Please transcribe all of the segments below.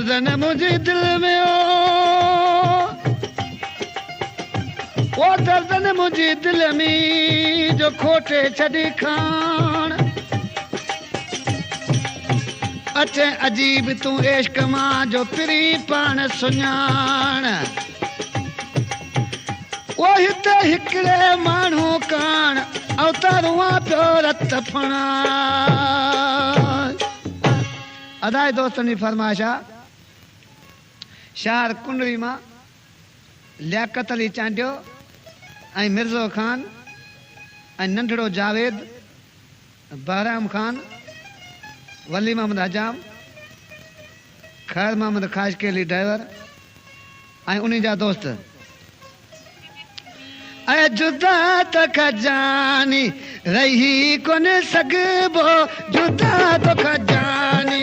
दर्द न मुझे दिल में ओ दर्द न मुझे दिल में जो खोटे छड़ी खान अचे अजीब तू इश्क मां जो पिरी पान सुञाण ओ हिते हिकड़े माण्हू कान अवतारुआ पियो रत फणा अदाए दोस्तनि फरमाइश शार कुंडली मां लियाकत अली चांडियो ऐं मिर्ज़ो खान ऐं नंढड़ो जावेद बहराम खान वली मोहम्मद हजाम खैर मोहम्मद खाशकेली ड्राइवर ऐं उन्हीं जा दोस्त ऐं जुदा त खजानी रही कोन सघबो जुदा तो खजानी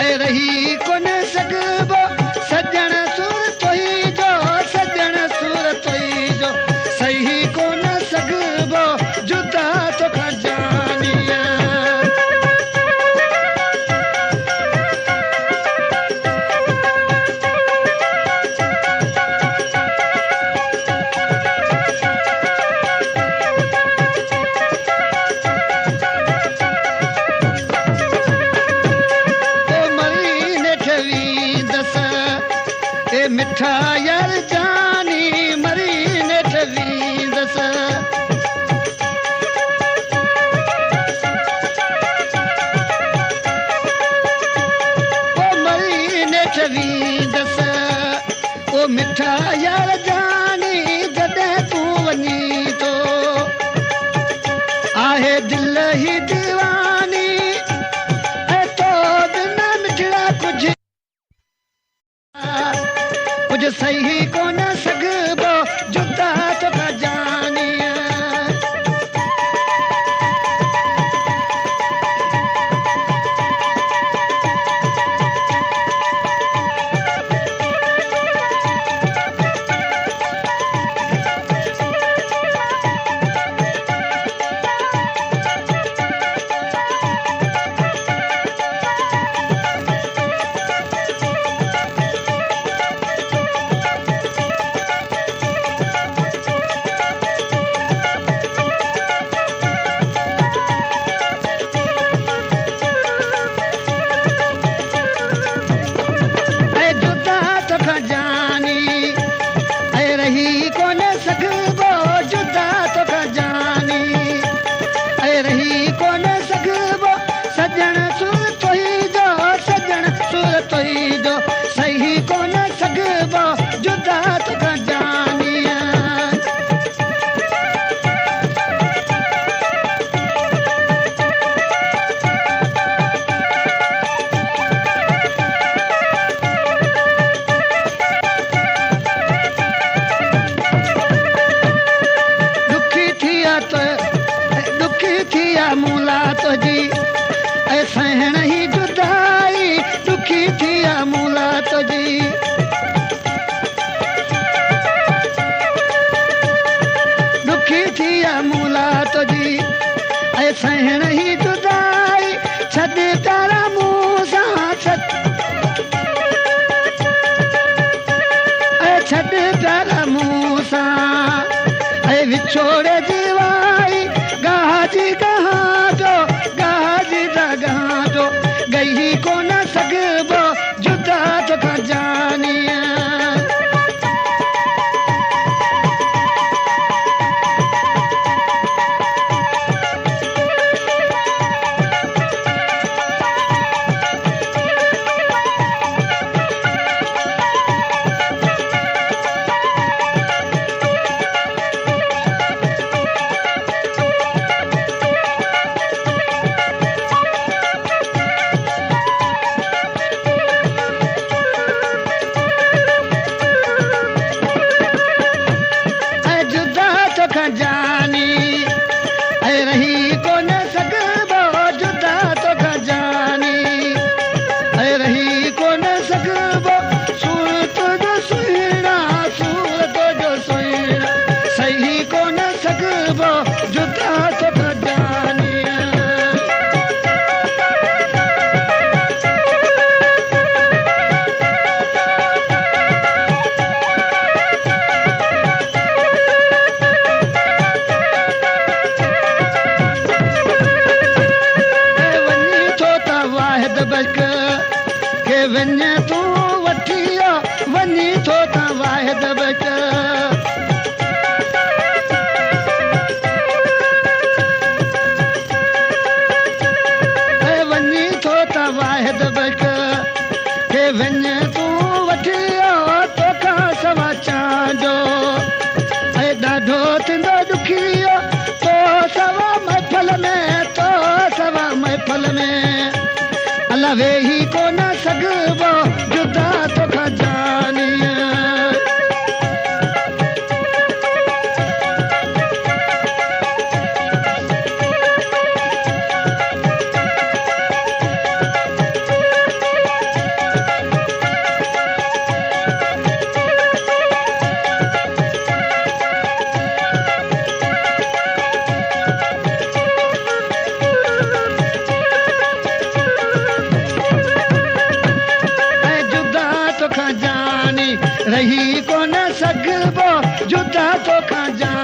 ऐं रही कोन सघबो सजण सुर तोई जो सजण सुर तोई जो सही कोन सघबो जुदा तो खजानी मिठा यार जानी मरी नेठ वींदस ओ मरी नेठ वींदस ओ मिठा यार जानी जॾहिं तूं वञी तो आहे दिल ही दीवानी ऐं तो बिना मिठड़ा कुझु कुछ सही कोन सघबो जुदा तो खजानी सहण ही जुदाई दुखी थिया मूला तुझी दुखी थिया मूला तुझी ऐ सहण ही जुदाई छॾ तारा मूं सां छॾ तारा मूं सां ऐ विछोड़े जीवाई गाह जी गाह जो गई कोन सघबो जुदा तो खजानी वञ तूं वठी वञी थो त वाहिद बच वञी थो त वाहिद बच हे वञ तूं वठी तोखां सवा चांजो ॾाढो थींदो ॾुखी तो सवा महफ़ल में तो सवा महफ़ल में अला वेही कोन सघिबो जुदा तोखां जानी रही कोन सघिबो जुदा तोखां जानी